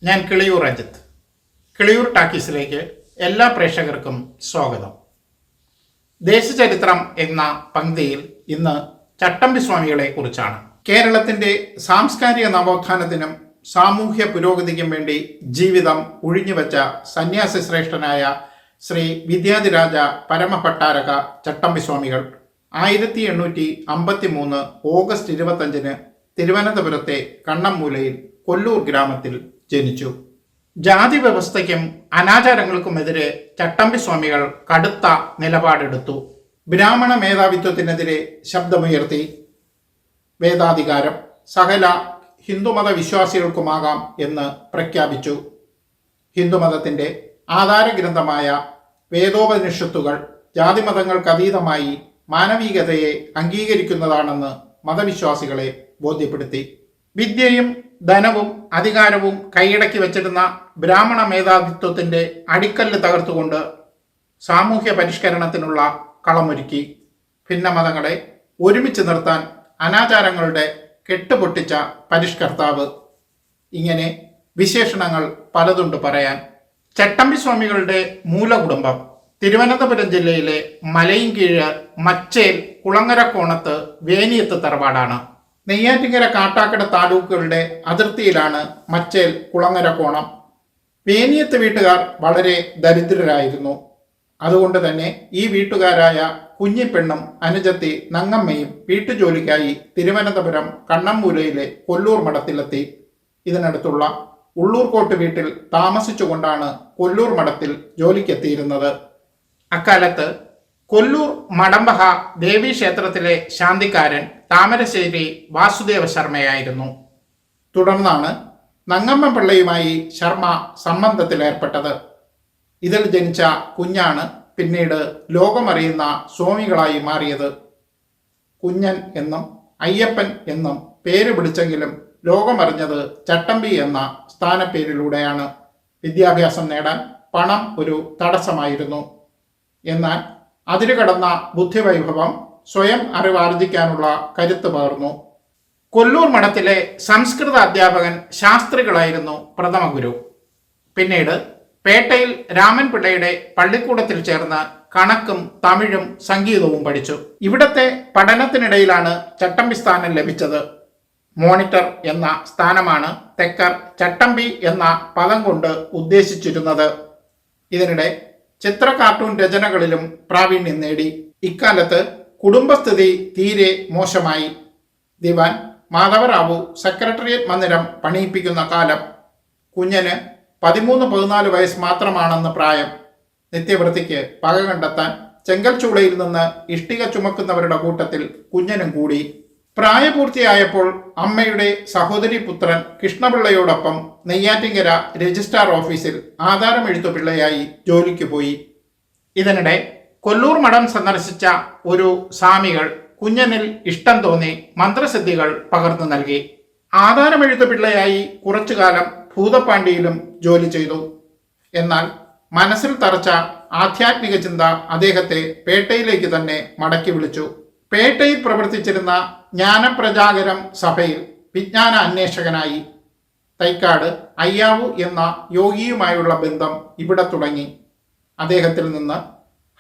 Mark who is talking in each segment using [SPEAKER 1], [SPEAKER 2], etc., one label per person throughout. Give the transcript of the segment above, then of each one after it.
[SPEAKER 1] ഞാൻ കിളിയൂർ അജിത്ത്. കിളിയൂർ ടാക്കീസിലേക്ക് എല്ലാ പ്രേക്ഷകർക്കും സ്വാഗതം. ദേശചരിത്രം എന്ന പങ്ക്തിയിൽ ഇന്ന് ചട്ടമ്പി സ്വാമികളെ കുറിച്ചാണ്. കേരളത്തിൻ്റെ സാംസ്കാരിക നവോത്ഥാനത്തിനും സാമൂഹ്യ പുരോഗതിക്കും വേണ്ടി ജീവിതം ഒഴിഞ്ഞുവെച്ച സന്യാസി ശ്രേഷ്ഠനായ ശ്രീ വിദ്യാധിരാജ പരമഭട്ടാരക ചട്ടമ്പി സ്വാമികൾ 1853 ഓഗസ്റ്റ് 25 തിരുവനന്തപുരത്തെ കണ്ണമ്മൂലയിൽ കൊല്ലൂർ ഗ്രാമത്തിൽ ജനിച്ചു. ജാതി വ്യവസ്ഥയ്ക്കും അനാചാരങ്ങൾക്കുമെതിരെ ചട്ടമ്പി സ്വാമികൾ കടുത്ത നിലപാടെടുത്തു. ബ്രാഹ്മണ മേധാവിത്വത്തിനെതിരെ ശബ്ദമുയർത്തി. വേദാധികാരം സകല ഹിന്ദുമത വിശ്വാസികൾക്കുമാകാം എന്ന് പ്രഖ്യാപിച്ചു. ഹിന്ദുമതത്തിൻ്റെ ആധാരഗ്രന്ഥമായ വേദോപനിഷത്തുകൾ ജാതിമതങ്ങൾക്കതീതമായി മാനവികതയെ അംഗീകരിക്കുന്നതാണെന്ന് മതവിശ്വാസികളെ ബോധ്യപ്പെടുത്തി. വിദ്യയും ധനവും അധികാരവും കൈയടക്കി വച്ചിരുന്ന ബ്രാഹ്മണ മേധാവിത്വത്തിൻ്റെ അടിക്കല്ല് തകർത്തുകൊണ്ട് സാമൂഹ്യ പരിഷ്കരണത്തിനുള്ള കളമൊരുക്കി. ഭിന്നമതങ്ങളെ ഒരുമിച്ച് നിർത്താൻ അനാചാരങ്ങളുടെ കെട്ടുപൊട്ടിച്ച പരിഷ്കർത്താവ്. ഇങ്ങനെ വിശേഷണങ്ങൾ പലതുണ്ട് പറയാൻ. ചട്ടമ്പി സ്വാമികളുടെ മൂലകുടുംബം തിരുവനന്തപുരം ജില്ലയിലെ മലയിൻകീഴ് മച്ചേൽ കുളങ്ങരക്കോണത്ത് വേനിയത്ത് തറവാടാണ്. നെയ്യാറ്റിൻകര കാട്ടാക്കട താലൂക്കുകളുടെ അതിർത്തിയിലാണ് മച്ചേൽ കുളങ്ങരക്കോണം. വേനിയത്ത് വീട്ടുകാർ വളരെ ദരിദ്രരായിരുന്നു. അതുകൊണ്ട് തന്നെ ഈ വീട്ടുകാരായ കുഞ്ഞിപ്പെണ്ണും അനുജത്തി നങ്ങമ്മയും വീട്ടുജോലിക്കായി തിരുവനന്തപുരം കണ്ണമ്മൂലയിലെ കൊല്ലൂർ മഠത്തിലെത്തി. ഇതിനടുത്തുള്ള ഉള്ളൂർക്കോട്ട് വീട്ടിൽ താമസിച്ചുകൊണ്ടാണ് കൊല്ലൂർ മഠത്തിൽ ജോലിക്കെത്തിയിരുന്നത്. അക്കാലത്ത് കൊല്ലൂർ മടമ്പഹ ദേവീക്ഷേത്രത്തിലെ ശാന്തിക്കാരൻ താമരശ്ശേരി വാസുദേവ ശർമ്മയായിരുന്നു. തുടർന്നാണ് നങ്ങമ്മ പിള്ളയുമായി ശർമ്മ സംബന്ധത്തിലേർപ്പെട്ടത്. ഇതിൽ ജനിച്ച കുഞ്ഞാണ് പിന്നീട് ലോകമറിയുന്ന സ്വാമികളായി മാറിയത്. കുഞ്ഞൻ എന്നും അയ്യപ്പൻ എന്നും പേര് പിടിച്ചെങ്കിലും ലോകമറിഞ്ഞത് ചട്ടമ്പി എന്ന സ്ഥാനപ്പേരിലൂടെയാണ്. വിദ്യാഭ്യാസം നേടാൻ പണം ഒരു തടസ്സമായിരുന്നു. എന്നാൽ അതിരുകടന്ന ബുദ്ധിവൈഭവം സ്വയം അറിവാർജിക്കാനുള്ള കരുത്ത് പകർന്നു. കൊല്ലൂർ മഠത്തിലെ സംസ്കൃത അധ്യാപകൻ ശാസ്ത്രികളായിരുന്നു പ്രഥമ ഗുരു. പിന്നീട് പേട്ടയിൽ രാമൻ പിള്ളയുടെ പള്ളിക്കൂടത്തിൽ ചേർന്ന് കണക്കും തമിഴും സംഗീതവും പഠിച്ചു. ഇവിടത്തെ പഠനത്തിനിടയിലാണ് ചട്ടമ്പി സ്ഥാനം ലഭിച്ചത്. മോണിറ്റർ എന്ന സ്ഥാനമാണ് തെക്കർ ചട്ടമ്പി എന്ന പദം കൊണ്ട് ഉദ്ദേശിച്ചിരുന്നത്. ഇതിനിടെ ചിത്ര കാർട്ടൂൺ രചനകളിലും പ്രാവീണ്യം നേടി. ഇക്കാലത്ത് കുടുംബസ്ഥിതി തീരെ മോശമായി. ദിവാൻ മാധവറാവു സെക്രട്ടേറിയറ്റ് മന്ദിരം പണിയിപ്പിക്കുന്ന കാലം. കുഞ്ഞന് 13-14 വയസ്സ് മാത്രമാണെന്ന് പ്രായം. നിത്യവൃത്തിക്ക് പക കണ്ടെത്താൻ ചെങ്കൽച്ചൂളയിൽ നിന്ന് ഇഷ്ടിക ചുമക്കുന്നവരുടെ കൂട്ടത്തിൽ കുഞ്ഞനും കൂടി. പ്രായപൂർത്തിയായപ്പോൾ അമ്മയുടെ സഹോദരി പുത്രൻ കൃഷ്ണപിള്ളയോടൊപ്പം നെയ്യാറ്റിൻകര രജിസ്ട്രാർ ഓഫീസിൽ ആധാരമെഴുത്തു പിള്ളയായി ജോലിക്ക് പോയി. ഇതിനിടെ കൊല്ലൂർ മഠം സന്ദർശിച്ച ഒരു സ്വാമികൾ കുഞ്ഞനിൽ ഇഷ്ടം തോന്നി മന്ത്രസിദ്ധികൾ പകർന്നു നൽകി. ആധാരമെഴുത്തു പിള്ളയായി കുറച്ചുകാലം ഭൂതപ്പാണ്ടിയിലും ജോലി ചെയ്തു. എന്നാൽ മനസ്സിൽ തറച്ച ആധ്യാത്മിക ചിന്ത അദ്ദേഹത്തെ പേട്ടയിലേക്ക് തന്നെ മടക്കി വിളിച്ചു. പേട്ടയിൽ പ്രവർത്തിച്ചിരുന്ന ജ്ഞാനപ്രജാകരം സഭയിൽ വിജ്ഞാന അന്വേഷകനായി. തൈക്കാട് അയ്യാവു എന്ന യോഗിയുമായുള്ള ബന്ധം ഇവിടെ തുടങ്ങി. അദ്ദേഹത്തിൽ നിന്ന്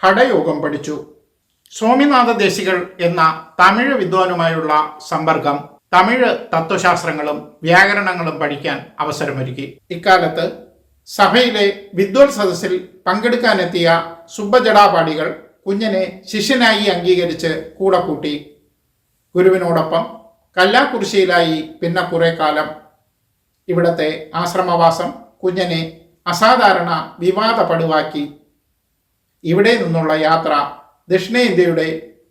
[SPEAKER 1] ഹഠയോഗം പഠിച്ചു. സ്വാമിനാഥ ദേശികൾ എന്ന തമിഴ് വിദ്വാനുമായുള്ള സമ്പർക്കം തമിഴ് തത്വശാസ്ത്രങ്ങളും വ്യാകരണങ്ങളും പഠിക്കാൻ അവസരമൊരുക്കി. ഇക്കാലത്ത് സഭയിലെ വിദ്വൽ സദസ്സിൽ പങ്കെടുക്കാനെത്തിയ സുബ്ബജടാപാടികൾ കുഞ്ഞനെ ശിഷ്യനായി അംഗീകരിച്ച് കൂടെ കൂട്ടി. ഗുരുവിനോടൊപ്പം കല്ലാക്കുറിശ്ശിയിലായി പിന്നെ കുറെ കാലം. ഇവിടത്തെ ആശ്രമവാസം കുഞ്ഞനെ അസാധാരണ വിവാദ പടുവാക്കി. ഇവിടെ നിന്നുള്ള യാത്ര ദക്ഷിണേന്ത്യയുടെ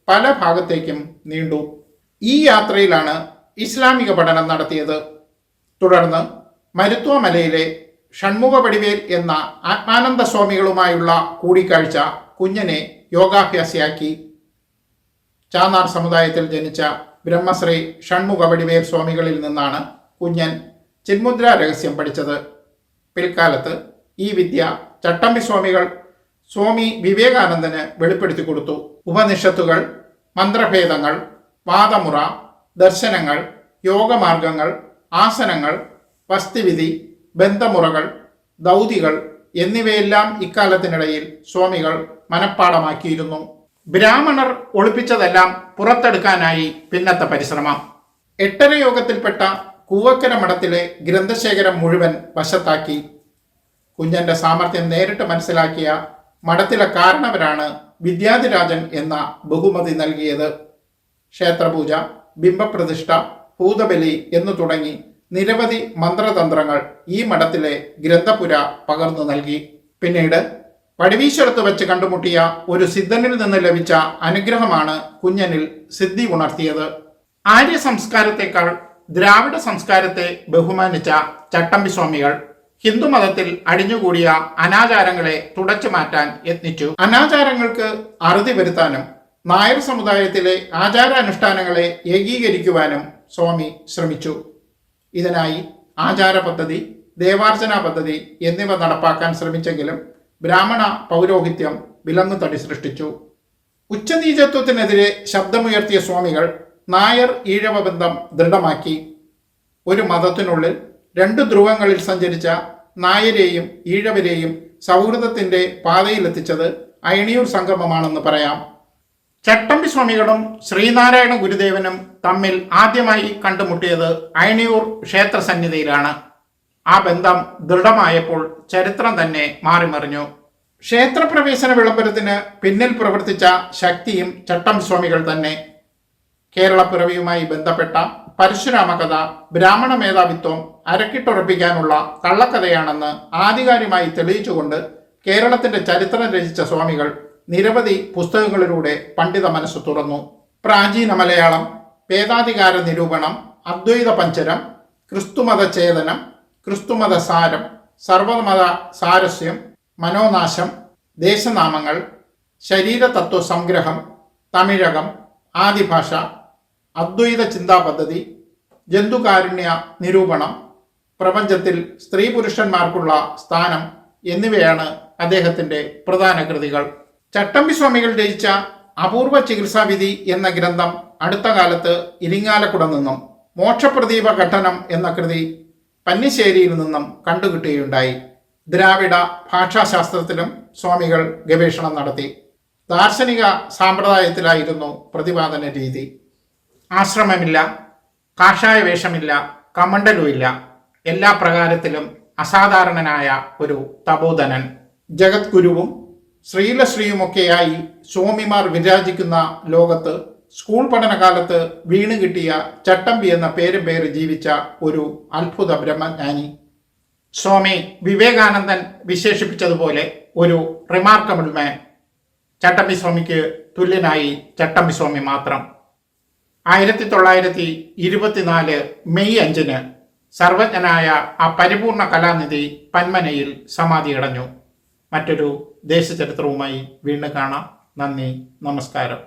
[SPEAKER 1] പല ഭാഗത്തേക്കും നീണ്ടു. ഈ യാത്രയിലാണ് ഇസ്ലാമിക പഠനം നടത്തിയത്. തുടർന്ന് മരുത്വ മലയിലെ ഷൺമുഖ പടിവേൽ എന്ന ആത്മാനന്ദ സ്വാമികളുമായുള്ള കൂടിക്കാഴ്ച കുഞ്ഞനെ യോഗാഭ്യാസിയാക്കി. ചാന്നാർ സമുദായത്തിൽ ജനിച്ച ബ്രഹ്മശ്രീ ഷൺമുഖ പടിവേൽ സ്വാമികളിൽ നിന്നാണ് കുഞ്ഞൻ ചിന്മുദ്ര രഹസ്യം പഠിച്ചത്. പിൽക്കാലത്ത് ഈ വിദ്യ ചട്ടമ്പി സ്വാമികൾ സ്വാമി വിവേകാനന്ദന് വെളിപ്പെടുത്തി കൊടുത്തു. ഉപനിഷത്തുകൾ, മന്ത്രഭേദങ്ങൾ, വാദമുറ, ദർശനങ്ങൾ, യോഗമാർഗങ്ങൾ, ആസനങ്ങൾ, വസ്തുവിധി, ബന്ധമുറകൾ, ദൗതികൾ എന്നിവയെല്ലാം ഇക്കാലത്തിനിടയിൽ സ്വാമികൾ മനഃപ്പാടമാക്കിയിരുന്നു. ബ്രാഹ്മണർ ഒളിപ്പിച്ചതെല്ലാം പുറത്തെടുക്കാനായി പിന്നത്തെ പരിശ്രമം. എട്ടര യോഗത്തിൽപ്പെട്ട കൂവക്കര മഠത്തിലെ ഗ്രന്ഥശേഖരം മുഴുവൻ വശത്താക്കി. കുഞ്ഞന്റെ സാമർഥ്യം നേരിട്ട് മനസ്സിലാക്കിയ മഠത്തിലെ കാരണവരാണ് വിദ്യാധിരാജൻ എന്ന ബഹുമതി നൽകിയത്. ക്ഷേത്രപൂജ, ബിംബപ്രതിഷ്ഠ, ഭൂതബലി എന്നു തുടങ്ങി നിരവധി മന്ത്രതന്ത്രങ്ങൾ ഈ മഠത്തിലെ ഗ്രന്ഥപുര പകർന്നു നൽകി. പിന്നീട് പടിവീശ്വരത്ത് വെച്ച് കണ്ടുമുട്ടിയ ഒരു സിദ്ധനിൽ നിന്ന് ലഭിച്ച അനുഗ്രഹമാണ് കുഞ്ഞനിൽ സിദ്ധി ഉണർത്തിയത്. ആര്യ സംസ്കാരത്തെക്കാൾ ദ്രാവിഡ സംസ്കാരത്തെ ബഹുമാനിച്ച ചട്ടമ്പിസ്വാമികൾ ഹിന്ദുമതത്തിൽ അടിഞ്ഞുകൂടിയ അനാചാരങ്ങളെ തുടച്ചു മാറ്റാൻ യത്നിച്ചു. അനാചാരങ്ങൾക്ക് അറുതി വരുത്താനും നായർ സമുദായത്തിലെ ആചാരാനുഷ്ഠാനങ്ങളെ ഏകീകരിക്കുവാനും സ്വാമി ശ്രമിച്ചു. ഇതിനായി ആചാര പദ്ധതി, ദേവാർച്ചന പദ്ധതി എന്നിവ നടപ്പാക്കാൻ ശ്രമിച്ചെങ്കിലും ബ്രാഹ്മണ പൗരോഹിത്യം വിലങ്ങുതടി സൃഷ്ടിച്ചു. ഉച്ചനീചത്വത്തിനെതിരെ ശബ്ദമുയർത്തിയ സ്വാമികൾ നായർ ഈഴവ ബന്ധം ദൃഢമാക്കി. ഒരു മതത്തിനുള്ളിൽ രണ്ട് ധ്രുവങ്ങളിൽ സഞ്ചരിച്ച നായരെയും ഈഴവരെയും സൗഹൃദത്തിന്റെ പാതയിലെത്തിച്ചത് അയണിയൂർ സംഗമമാണെന്ന് പറയാം. ചട്ടമ്പി സ്വാമികളും ശ്രീനാരായണ ഗുരുദേവനും തമ്മിൽ ആദ്യമായി കണ്ടുമുട്ടിയത് അയണിയൂർ ക്ഷേത്ര സന്നിധിയിലാണ്. ആ ബന്ധം ദൃഢമായപ്പോൾ ചരിത്രം തന്നെ മാറിമറിഞ്ഞു. ക്ഷേത്രപ്രവേശന വിളംബരത്തിന് പിന്നിൽ പ്രവർത്തിച്ച ശക്തിയും ചട്ടമ്പി സ്വാമികൾ തന്നെ. കേരളപ്പിറവിയുമായി ബന്ധപ്പെട്ട പരശുരാമ കഥ ബ്രാഹ്മണ മേധാവിത്വം അരക്കിട്ടുറപ്പിക്കാനുള്ള കള്ളക്കഥയാണെന്ന് ആധികാരികമായി തെളിയിച്ചുകൊണ്ട് കേരളത്തിന്റെ ചരിത്രം രചിച്ച സ്വാമികൾ നിരവധി പുസ്തകങ്ങളിലൂടെ പണ്ഡിത മനസ്സ് തുറന്നു. പ്രാചീന മലയാളം, വേദാധികാര നിരൂപണം, അദ്വൈത പഞ്ചരം, ക്രിസ്തുമത ചേതനം, ക്രിസ്തുമത സാരം, സർവമത സാരസ്യം, മനോനാശം, ദേശനാമങ്ങൾ, ശരീരതത്വ സംഗ്രഹം, തമിഴകം, ആദിഭാഷ, അദ്വൈത ചിന്താ പദ്ധതി, ജന്തുകാരുണ്യ നിരൂപണം, പ്രപഞ്ചത്തിൽ സ്ത്രീ പുരുഷന്മാർക്കുള്ള സ്ഥാനം എന്നിവയാണ് അദ്ദേഹത്തിന്റെ പ്രധാന കൃതികൾ. ചട്ടമ്പി സ്വാമികൾ രചിച്ച അപൂർവ ചികിത്സാവിധി എന്ന ഗ്രന്ഥം അടുത്ത കാലത്ത് ഇരിങ്ങാലക്കുട നിന്നും മോക്ഷപ്രദീപ ഘട്ടനം എന്ന കൃതി പന്നിശ്ശേരിയിൽ നിന്നും കണ്ടുകിട്ടുകയുണ്ടായി. ദ്രാവിഡ ഭാഷാശാസ്ത്രത്തിലും സ്വാമികൾ ഗവേഷണം നടത്തി. ദാർശനിക സാമ്പ്രദായത്തിലായിരുന്നു പ്രതിപാദന രീതി. ആശ്രമമില്ല, കാഷായ വേഷമില്ല, കമണ്ടലുമില്ല. എല്ലാ പ്രകാരത്തിലും അസാധാരണനായ ഒരു തപോധനൻ. ജഗദ്ഗുരുവും ശ്രീലശ്രീയുമൊക്കെയായി സ്വാമിമാർ വിരാജിക്കുന്ന ലോകത്ത് സ്കൂൾ പഠനകാലത്ത് വീണ് കിട്ടിയ ചട്ടമ്പി എന്ന പേര് ജീവിച്ച ഒരു അത്ഭുത ബ്രഹ്മജ്ഞാനി. സ്വാമി വിവേകാനന്ദൻ വിശേഷിപ്പിച്ചതുപോലെ ഒരു റിമാർക്കബിൾ മാൻ. ചട്ടമ്പി സ്വാമിക്ക് തുല്യനായി ചട്ടമ്പി സ്വാമി മാത്രം. 1924 മെയ് 5 സർവജ്ഞനായ ആ പരിപൂർണ കലാനിധി പന്മനയിൽ സമാധിയടഞ്ഞു. മറ്റൊരു ദേശചരിത്രവുമായി വീണ്ടും കാണാം. നന്ദി, നമസ്കാരം.